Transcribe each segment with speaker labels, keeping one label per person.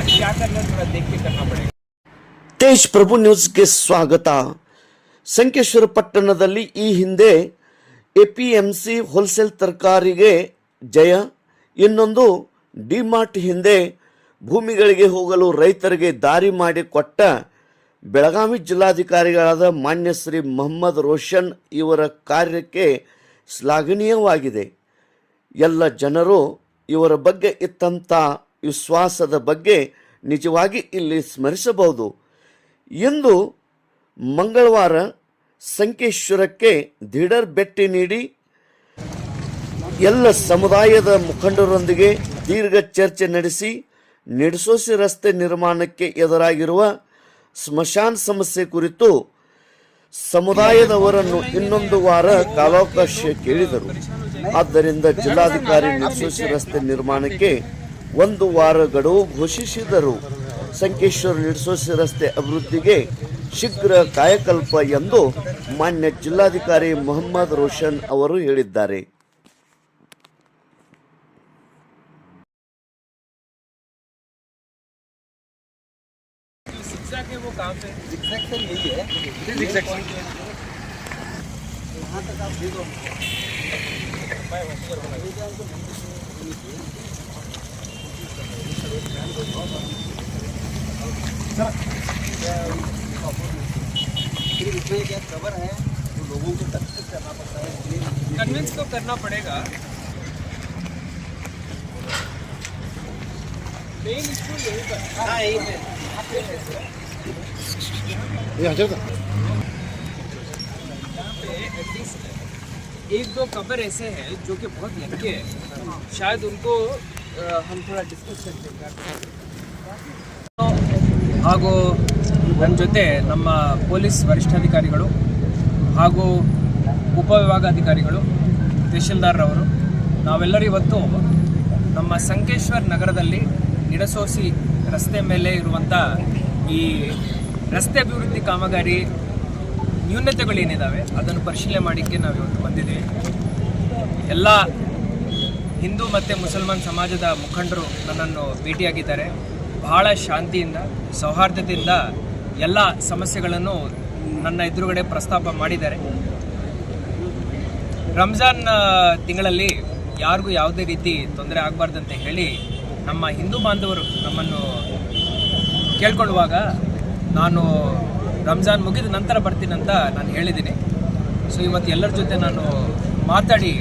Speaker 1: क्या करना थोड़ा देख के करना पड़ेगा।
Speaker 2: ತೇಜ್ ಪ್ರಭು ನ್ಯೂಸ್ಗೆ ಸ್ವಾಗತ. ಸಂಕೇಶ್ವರ ಪಟ್ಟಣದಲ್ಲಿ ಈ ಹಿಂದೆ ಎಪಿಎಂಸಿ ಹೋಲ್ಸೇಲ್ ತರಕಾರಿಗೆ ಜಯ, ಇನ್ನೊಂದು ಡಿಮಾರ್ಟ್ ಹಿಂದೆ ಭೂಮಿಗಳಿಗೆ ಹೋಗಲು ರೈತರಿಗೆ ದಾರಿ ಮಾಡಿಕೊಟ್ಟ ಬೆಳಗಾವಿ ಜಿಲ್ಲಾಧಿಕಾರಿಗಳಾದ ಮಾನ್ಯ ಶ್ರೀ ಮೊಹಮ್ಮದ್ ರೋಷನ್ ಇವರ ಕಾರ್ಯಕ್ಕೆ ಶ್ಲಾಘನೀಯವಾಗಿದೆ. ಎಲ್ಲ ಜನರು ಇವರ ಬಗ್ಗೆ ಇತ್ತಂಥ ವಿಶ್ವಾಸದ ಬಗ್ಗೆ ನಿಜವಾಗಿ ಇಲ್ಲಿ ಸ್ಮರಿಸಬಹುದು. ಇಂದು ಮಂಗಳವಾರ ಸಂಕೇಶ್ವರಕ್ಕೆ ದಿಢೀರ್ ಭೇಟಿ ನೀಡಿ ಎಲ್ಲ ಸಮುದಾಯದ ಮುಖಂಡರೊಂದಿಗೆ ದೀರ್ಘ ಚರ್ಚೆ ನಡೆಸಿ ನಿಡಸೋಸಿ ರಸ್ತೆ ನಿರ್ಮಾಣಕ್ಕೆ ಎದುರಾಗಿರುವ ಸ್ಮಶಾನ ಸಮಸ್ಯೆ ಕುರಿತು ಸಮುದಾಯದವರನ್ನು ಇನ್ನೊಂದು ವಾರ ಕಾಲಾವಕಾಶ ಕೇಳಿದರು. ಆದ್ದರಿಂದ ಜಿಲ್ಲಾಧಿಕಾರಿ ನಿಡಸೋಸಿ ರಸ್ತೆ ನಿರ್ಮಾಣಕ್ಕೆ ಒಂದು ವಾರ ಗಡುವು ಘೋಷಿಸಿದರು. ಸಂಕೇಶ್ವರ ನಿಡಸೋಸಿ ರಸ್ತೆ ಅಭಿವೃದ್ಧಿಗೆ ಶೀಘ್ರ ಕಾಯಕಲ್ಪ ಎಂದು ಮಾನ್ಯ ಜಿಲ್ಲಾಧಿಕಾರಿ ಮೊಹಮ್ಮದ್ ರೋಷನ್ ಅವರು ಹೇಳಿದ್ದಾರೆ.
Speaker 1: वो काम है zigzag सर यही है zigzag यहाँ तक आप दे दो फिर इसमें क्या कवर है तो लोगों को टच करना पड़ता है, कन्विंस तो करना पड़ेगा. मेन इशू यही पर हाँ यही है. एक दो कवर ऐसे हैं जो कि बहुत लंबे हैं, शायद उनको हम थोड़ा डिस्कस करते हैं. ಹಾಗೂ ನನ್ನ ಜೊತೆ ನಮ್ಮ ಪೊಲೀಸ್ ವರಿಷ್ಠಾಧಿಕಾರಿಗಳು ಹಾಗೂ ಉಪವಿಭಾಗಾಧಿಕಾರಿಗಳು ತಹಶೀಲ್ದಾರ್ರವರು ನಾವೆಲ್ಲರೂ ಇವತ್ತು ನಮ್ಮ ಸಂಕೇಶ್ವರ ನಗರದಲ್ಲಿ ನಿಡಸೋಸಿ ರಸ್ತೆ ಮೇಲೆ ಇರುವಂಥ ಈ ರಸ್ತೆ ಅಭಿವೃದ್ಧಿ ಕಾಮಗಾರಿ ನ್ಯೂನತೆಗಳೇನಿದ್ದಾವೆ ಅದನ್ನು ಪರಿಶೀಲನೆ ಮಾಡೋಕ್ಕೆ ನಾವು ಇವತ್ತು ಬಂದಿದ್ದೇವೆ. ಎಲ್ಲ ಹಿಂದೂ ಮತ್ತು ಮುಸಲ್ಮಾನ್ ಸಮಾಜದ ಮುಖಂಡರು ನನ್ನನ್ನು ಭೇಟಿಯಾಗಿದ್ದಾರೆ. ಬಹಳ ಶಾಂತಿಯಿಂದ ಸೌಹಾರ್ದತೆಯಿಂದ ಎಲ್ಲ ಸಮಸ್ಯೆಗಳನ್ನು ನನ್ನ ಎದುರುಗಡೆ ಪ್ರಸ್ತಾಪ ಮಾಡಿದ್ದಾರೆ. ರಂಜಾನ್ ತಿಂಗಳಲ್ಲಿ ಯಾರಿಗೂ ಯಾವುದೇ ರೀತಿ ತೊಂದರೆ ಆಗಬಾರ್ದಂತ ಹೇಳಿ ನಮ್ಮ ಹಿಂದೂ ಬಾಂಧವರು ನಮ್ಮನ್ನು ಕೇಳ್ಕೊಳ್ಳುವಾಗ ನಾನು ರಂಜಾನ್ ಮುಗಿದ ನಂತರ ಬರ್ತೀನಂತ ನಾನು ಹೇಳಿದ್ದೀನಿ. ಸೊ ಇವತ್ತು ಎಲ್ಲರ ಜೊತೆ ನಾನು ಮಾತಾಡಿ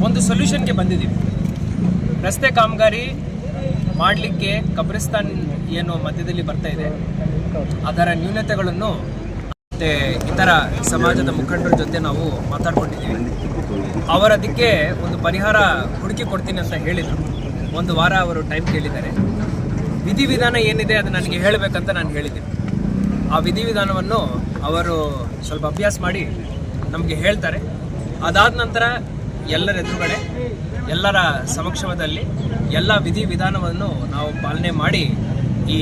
Speaker 1: ಒಂದು ಸೊಲ್ಯೂಷನ್ಗೆ ಬಂದಿದ್ದೀನಿ. ರಸ್ತೆ ಕಾಮಗಾರಿ ಮಾಡಲಿಕ್ಕೆ ಕಬ್ರಿಸ್ತಾನ್ ಏನು ಮಧ್ಯದಲ್ಲಿ ಬರ್ತಾ ಇದೆ ಅದರ ನ್ಯೂನತೆಗಳನ್ನು ಮತ್ತು ಇತರ ಸಮಾಜದ ಮುಖಂಡರ ಜೊತೆ ನಾವು ಮಾತಾಡ್ಕೊಂಡಿದ್ದೀವಿ. ಅವರದಕ್ಕೆ ಒಂದು ಪರಿಹಾರ ಹುಡುಕಿ ಕೊಡ್ತೀನಿ ಅಂತ ಹೇಳಿದರು. ಒಂದು ವಾರ ಅವರು ಟೈಮ್ ಕೇಳಿದ್ದಾರೆ. ವಿಧಿವಿಧಾನ ಏನಿದೆ ಅದು ನನಗೆ ಹೇಳಬೇಕಂತ ನಾನು ಹೇಳಿದ್ದೀನಿ. ಆ ವಿಧಿವಿಧಾನವನ್ನು ಅವರು ಸ್ವಲ್ಪ ಅಭ್ಯಾಸ ಮಾಡಿ ನಮಗೆ ಹೇಳ್ತಾರೆ. ಅದಾದ ನಂತರ ಎಲ್ಲರ ಎದುರುಗಡೆ ಎಲ್ಲರ ಸಮಕ್ಷಮದಲ್ಲಿ ಎಲ್ಲ ವಿಧಿವಿಧಾನವನ್ನು ನಾವು ಪಾಲನೆ ಮಾಡಿ ಈ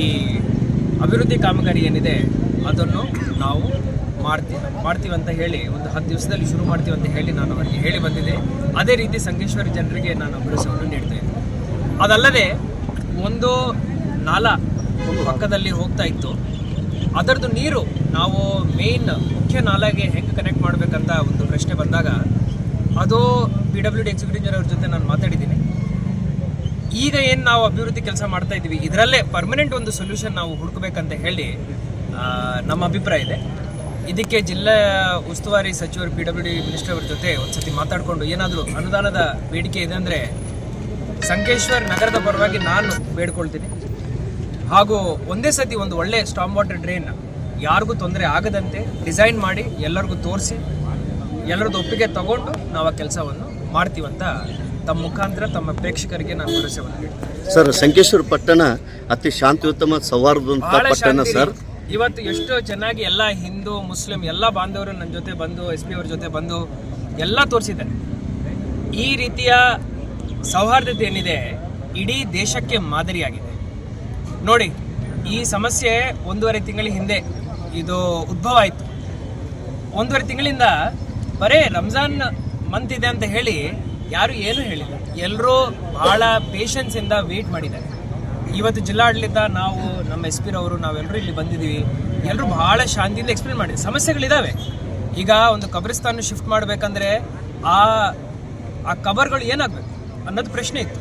Speaker 1: ಅಭಿವೃದ್ಧಿ ಕಾಮಗಾರಿ ಏನಿದೆ ಅದನ್ನು ನಾವು ಮಾಡ್ತೀವಿ ಅಂತ ಹೇಳಿ ಒಂದು 10 ದಿವಸದಲ್ಲಿ ಶುರು ಮಾಡ್ತೀವಿ ಅಂತ ಹೇಳಿ ನಾನು ಅವರಿಗೆ ಹೇಳಿ ಬಂದಿದ್ದೆ. ಅದೇ ರೀತಿ ಸಂಕೇಶ್ವರ ಜನರಿಗೆ ನಾನು ಭರವಸೆಯನ್ನು ನೀಡ್ತೇನೆ. ಅದಲ್ಲದೆ ಒಂದು ನಾಲಾ ಪಕ್ಕದಲ್ಲಿ ಹೋಗ್ತಾ ಇತ್ತು, ಅದರದ್ದು ನೀರು ನಾವು ಮೇನ್ ಮುಖ್ಯ ನಾಲಾಗೆ ಹೆಂಗೆ ಕನೆಕ್ಟ್ ಮಾಡಬೇಕಂತ ಒಂದು ಪ್ರಶ್ನೆ ಬಂದಾಗ ಅದು PWD ಎಕ್ಸಿಕ್ಯೂಟಿವ್ ಇಂಜಿನಿಯರ್ ಜೊತೆ ನಾನು ಮಾತಾಡಿದ್ದೀನಿ. ಈಗ ಏನು ನಾವು ಅಭಿವೃದ್ಧಿ ಕೆಲಸ ಮಾಡ್ತಾ ಇದ್ದೀವಿ ಇದರಲ್ಲೇ ಪರ್ಮನೆಂಟ್ ಒಂದು ಸೊಲ್ಯೂಷನ್ ನಾವು ಹುಡುಕಬೇಕಂತ ಹೇಳಿ ನಮ್ಮ ಅಭಿಪ್ರಾಯ ಇದೆ. ಇದಕ್ಕೆ ಜಿಲ್ಲಾ ಉಸ್ತುವಾರಿ ಸಚಿವರು PWD ಮಿನಿಸ್ಟರ್ ಅವ್ರ ಜೊತೆ ಒಂದು ಸತಿ ಮಾತಾಡಿಕೊಂಡು ಏನಾದರೂ ಅನುದಾನದ ಬೇಡಿಕೆ ಇದೆ ಅಂದರೆ ಸಂಕೇಶ್ವರ ನಗರದ ಪರವಾಗಿ ನಾನು ಬೇಡ್ಕೊಳ್ತೀನಿ. ಹಾಗೂ ಒಂದೇ ಸತಿ ಒಂದು ಒಳ್ಳೆ ಸ್ಟಾಮ್ ವಾಟರ್ ಡ್ರೈನ್ ಯಾರಿಗೂ ತೊಂದರೆ ಆಗದಂತೆ ಡಿಸೈನ್ ಮಾಡಿ ಎಲ್ಲರಿಗೂ ತೋರಿಸಿ ಎಲ್ಲರದ್ದು ಒಪ್ಪಿಗೆ ತಗೊಂಡು ನಾವು ಆ ಕೆಲಸವನ್ನು ಮಾಡ್ತೀವಂತ ತಮ್ಮ ಮುಖಾಂತರ ತಮ್ಮ ಪ್ರೇಕ್ಷಕರಿಗೆ ನಾನು ಭರವಸೆಯನ್ನು ನೀಡ್ತೀನಿ.
Speaker 2: ಸರ್, ಸಂಕೇಶ್ವರ ಪಟ್ಟಣ ಅತಿ ಶಾಂತಿಯುತ ಮತ್ತು ಸೌಹಾರ್ದವಂತ ಪಟ್ಟಣ ಸರ್.
Speaker 1: ಇವತ್ತು ಎಷ್ಟು ಚೆನ್ನಾಗಿ ಎಲ್ಲ ಹಿಂದೂ ಮುಸ್ಲಿಂ ಎಲ್ಲ ಬಾಂಧವರು ನನ್ನ ಜೊತೆ ಬಂದು SP ಅವ್ರ ಜೊತೆ ಬಂದು ಎಲ್ಲ ತೋರಿಸಿದ್ದಾರೆ. ಈ ರೀತಿಯ ಸೌಹಾರ್ದತೆ ಏನಿದೆ ಇಡೀ ದೇಶಕ್ಕೆ ಮಾದರಿಯಾಗಿದೆ. ನೋಡಿ, ಈ ಸಮಸ್ಯೆ 1.5 ತಿಂಗಳ ಹಿಂದೆ ಇದು ಉದ್ಭವ ಆಯಿತು. 1.5 ತಿಂಗಳಿಂದ ಬರೇ ರಂಜಾನ್ ಮಂತ್ ಇದೆ ಅಂತ ಹೇಳಿ ಯಾರು ಏನೂ ಹೇಳಿಲ್ಲ. ಎಲ್ಲರೂ ಬಹಳ ಪೇಷನ್ಸಿಂದ ವೇಟ್ ಮಾಡಿದ್ದಾರೆ. ಇವತ್ತು ಜಿಲ್ಲಾಡಳಿತ, ನಾವು ನಮ್ಮ SP ರವರು ನಾವೆಲ್ಲರೂ ಇಲ್ಲಿ ಬಂದಿದ್ದೀವಿ. ಎಲ್ಲರೂ ಬಹಳ ಶಾಂತಿಯಿಂದ ಎಕ್ಸ್ಪ್ಲೇನ್ ಮಾಡಿ. ಸಮಸ್ಯೆಗಳಿದ್ದಾವೆ. ಈಗ ಒಂದು ಕಬ್ರಿಸ್ತಾನ ಶಿಫ್ಟ್ ಮಾಡಬೇಕಂದ್ರೆ ಆ ಕಬರ್ಗಳು ಏನಾಗಬೇಕು ಅನ್ನೋದು ಪ್ರಶ್ನೆ ಇತ್ತು.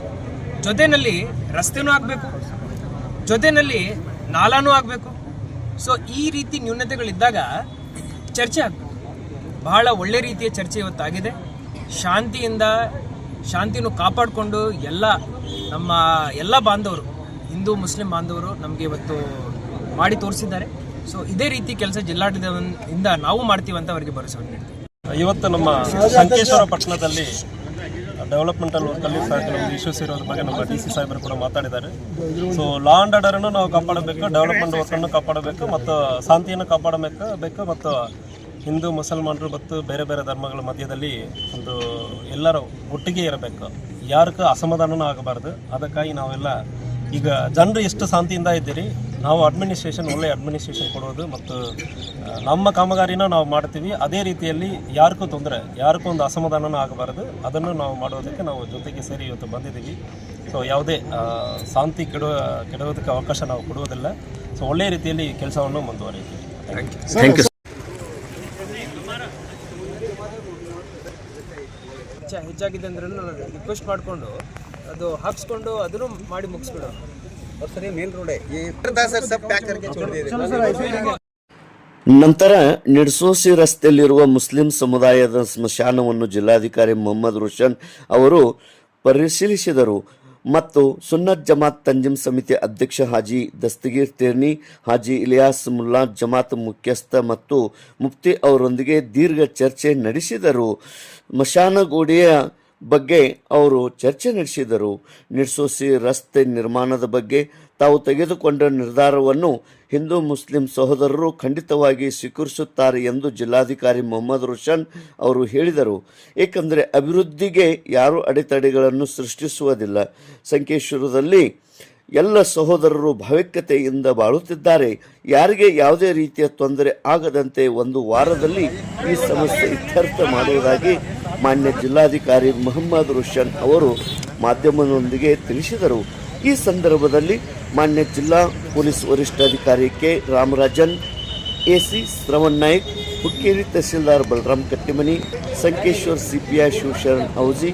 Speaker 1: ಜೊತೆಯಲ್ಲಿ ರಸ್ತೆನೂ ಆಗಬೇಕು, ಜೊತೆಯಲ್ಲಿ ನಾಲಾನೂ ಆಗಬೇಕು. ಸೊ ಈ ರೀತಿ ನ್ಯೂನತೆಗಳಿದ್ದಾಗ ಚರ್ಚೆ ಆಗಬೇಕು. ಬಹಳ ಒಳ್ಳೆ ರೀತಿಯ ಚರ್ಚೆ ಇವತ್ತಾಗಿದೆ. ಶಾಂತಿಯನ್ನು ಕಾಪಾಡಿಕೊಂಡು ನಮ್ಮ ಎಲ್ಲ ಬಾಂಧವರು, ಹಿಂದೂ ಮುಸ್ಲಿಂ ಬಾಂಧವರು ನಮಗೆ ಇವತ್ತು ಮಾಡಿ ತೋರಿಸಿದ್ದಾರೆ. ಸೊ ಇದೇ ರೀತಿ ಕೆಲಸ ಜಿಲ್ಲಾಡಳಿತದಿಂದ ನಾವು ಮಾಡ್ತೀವಿ ಅಂತ ಅವರಿಗೆ ಭರವಸೆ ನೀಡ್ತೀವಿ.
Speaker 3: ಇವತ್ತು ನಮ್ಮ ಸಂಕೇಶ್ವರ ಪಟ್ಟಣದಲ್ಲಿ ಡೆವಲಪ್ಮೆಂಟಲ್ ವರ್ಕಲ್ಲಿ ನಮ್ದು ಇಶ್ಯೂಸ್ ಇರೋದ್ರ ಬಗ್ಗೆ ನಮ್ಮ DC ಸಾಹೇಬರು ಕೂಡ ಮಾತಾಡಿದ್ದಾರೆ. ಸೊ ಲಾ ಆ್ಯಂಡ್ ಆರ್ಡರನ್ನು ನಾವು ಕಾಪಾಡಬೇಕು, ಡೆವಲಪ್ಮೆಂಟ್ ವರ್ಕನ್ನು ಕಾಪಾಡಬೇಕು ಮತ್ತು ಶಾಂತಿಯನ್ನು ಕಾಪಾಡಬೇಕು ಮತ್ತು ಹಿಂದೂ ಮುಸಲ್ಮಾನರು ಮತ್ತು ಬೇರೆ ಬೇರೆ ಧರ್ಮಗಳ ಮಧ್ಯದಲ್ಲಿ ಒಂದು ಎಲ್ಲರೂ ಒಟ್ಟಿಗೆ ಇರಬೇಕು, ಯಾರಿಗೂ ಅಸಮಾಧಾನನೂ ಆಗಬಾರ್ದು. ಅದಕ್ಕಾಗಿ ನಾವೆಲ್ಲ ಈಗ ಜನರು ಎಷ್ಟು ಶಾಂತಿಯಿಂದ ಇದ್ದೀರಿ, ನಾವು ಒಳ್ಳೆ ಅಡ್ಮಿನಿಸ್ಟ್ರೇಷನ್ ಕೊಡೋದು ಮತ್ತು ನಮ್ಮ ಕಾಮಗಾರಿನ ನಾವು ಮಾಡ್ತೀವಿ. ಅದೇ ರೀತಿಯಲ್ಲಿ ಯಾರಿಗೂ ತೊಂದರೆ, ಯಾರಿಗೂ ಒಂದು ಅಸಮಾಧಾನನೂ ಆಗಬಾರ್ದು. ಅದನ್ನು ನಾವು ಮಾಡೋದಕ್ಕೆ ನಾವು ಜೊತೆಗೆ ಸೇರಿ ಇವತ್ತು ಬಂದಿದ್ದೀವಿ. ಸೊ ಯಾವುದೇ ಶಾಂತಿ ಕೆಡುವುದಕ್ಕೆ ಅವಕಾಶ ನಾವು ಕೊಡುವುದಿಲ್ಲ. ಸೊ ಒಳ್ಳೆಯ ರೀತಿಯಲ್ಲಿ ಕೆಲಸವನ್ನು ಮುಂದುವರಿತೀವಿ.
Speaker 2: Thank you.
Speaker 1: ಹೆಚ್ಚಾಗಿದೆ ಅಂದ್ರೆ ರಿಕ್ವೆಸ್ಟ್ ಮಾಡಿಕೊಂಡು ಅದು ಹಾಕ್ಸ್ಕೊಂಡು ಅದನ್ನು ಮಾಡಿ ಮುಗಿಸ್ಬಿಡೋಣ.
Speaker 2: ನಂತರ ನಿಡ್ಸೋಸಿ ರಸ್ತೆಯಲ್ಲಿರುವ ಮುಸ್ಲಿಂ ಸಮುದಾಯದ ಸ್ಮಶಾನವನ್ನು ಜಿಲ್ಲಾಧಿಕಾರಿ ಮೊಹಮ್ಮದ್ ರೋಷನ್ ಅವರು ಪರಿಶೀಲಿಸಿದರು ಮತ್ತು ಸುನ್ನತ್ ಜಮಾತ್ ತಂಜಿಮ್ ಸಮಿತಿ ಅಧ್ಯಕ್ಷ ಹಾಜಿ ದಸ್ತಗೀರ್ ತೇರ್ನಿ, ಹಾಜಿ ಇಲಿಯಾಸ್ ಮುಲ್ಲಾ, ಜಮಾತ್ ಮುಖ್ಯಸ್ಥ ಮತ್ತು ಮುಫ್ತಿ ಅವರೊಂದಿಗೆ ದೀರ್ಘ ಚರ್ಚೆ ನಡೆಸಿದರು. ಸ್ಮಶಾನಗೋಡೆಯ ಬಗ್ಗೆ ಅವರು ಚರ್ಚೆ ನಡೆಸಿದರು. ನಿಡ್ಸೋಸಿ ರಸ್ತೆ ನಿರ್ಮಾಣದ ಬಗ್ಗೆ ತಾವು ತೆಗೆದುಕೊಂಡ ನಿರ್ಧಾರವನ್ನು ಹಿಂದೂ ಮುಸ್ಲಿಂ ಸಹೋದರರು ಖಂಡಿತವಾಗಿ ಸ್ವೀಕರಿಸುತ್ತಾರೆ ಎಂದು ಜಿಲ್ಲಾಧಿಕಾರಿ ಮೊಹಮ್ಮದ್ ರೋಷನ್ ಅವರು ಹೇಳಿದರು. ಏಕೆಂದರೆ ಅಭಿವೃದ್ಧಿಗೆ ಯಾರೂ ಅಡೆತಡೆಗಳನ್ನು ಸೃಷ್ಟಿಸುವುದಿಲ್ಲ. ಸಂಕೇಶ್ವರದಲ್ಲಿ ಎಲ್ಲ ಸಹೋದರರು ಭಾವೈಕ್ಯತೆಯಿಂದ ಬಾಳುತ್ತಿದ್ದಾರೆ. ಯಾರಿಗೆ ಯಾವುದೇ ರೀತಿಯ ತೊಂದರೆ ಆಗದಂತೆ 1 ವಾರದಲ್ಲಿ ಈ ಸಮಸ್ಯೆ ಇತ್ಯರ್ಥ ಮಾಡುವುದಾಗಿ ಮಾನ್ಯ ಜಿಲ್ಲಾಧಿಕಾರಿ ಮೊಹಮ್ಮದ್ ರೋಷನ್ ಅವರು ಮಾಧ್ಯಮದೊಂದಿಗೆ ತಿಳಿಸಿದರು. ಈ ಸಂದರ್ಭದಲ್ಲಿ ಮಾನ್ಯ ಜಿಲ್ಲಾ ಪೊಲೀಸ್ ವರಿಷ್ಠಾಧಿಕಾರಿ K Ramarajan, AC Shravan Naik, Hukkeri tahsildar Balaram Kattimani, Sankeshwar CPI Shivasharan Auji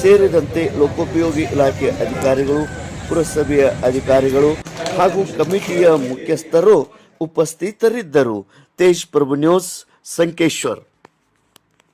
Speaker 2: ಸೇರಿದಂತೆ ಲೋಕೋಪಯೋಗಿ ಇಲಾಖೆ ಅಧಿಕಾರಿಗಳು, ಪುರಸಭೆಯ ಅಧಿಕಾರಿಗಳು ಹಾಗೂ ಕಮಿಟಿಯ ಮುಖ್ಯಸ್ಥರು ಉಪಸ್ಥಿತರಿದ್ದರು. ತೇಜ್ ಪ್ರಭು ನ್ಯೂಸ್, ಸಂಕೇಶ್ವರ್.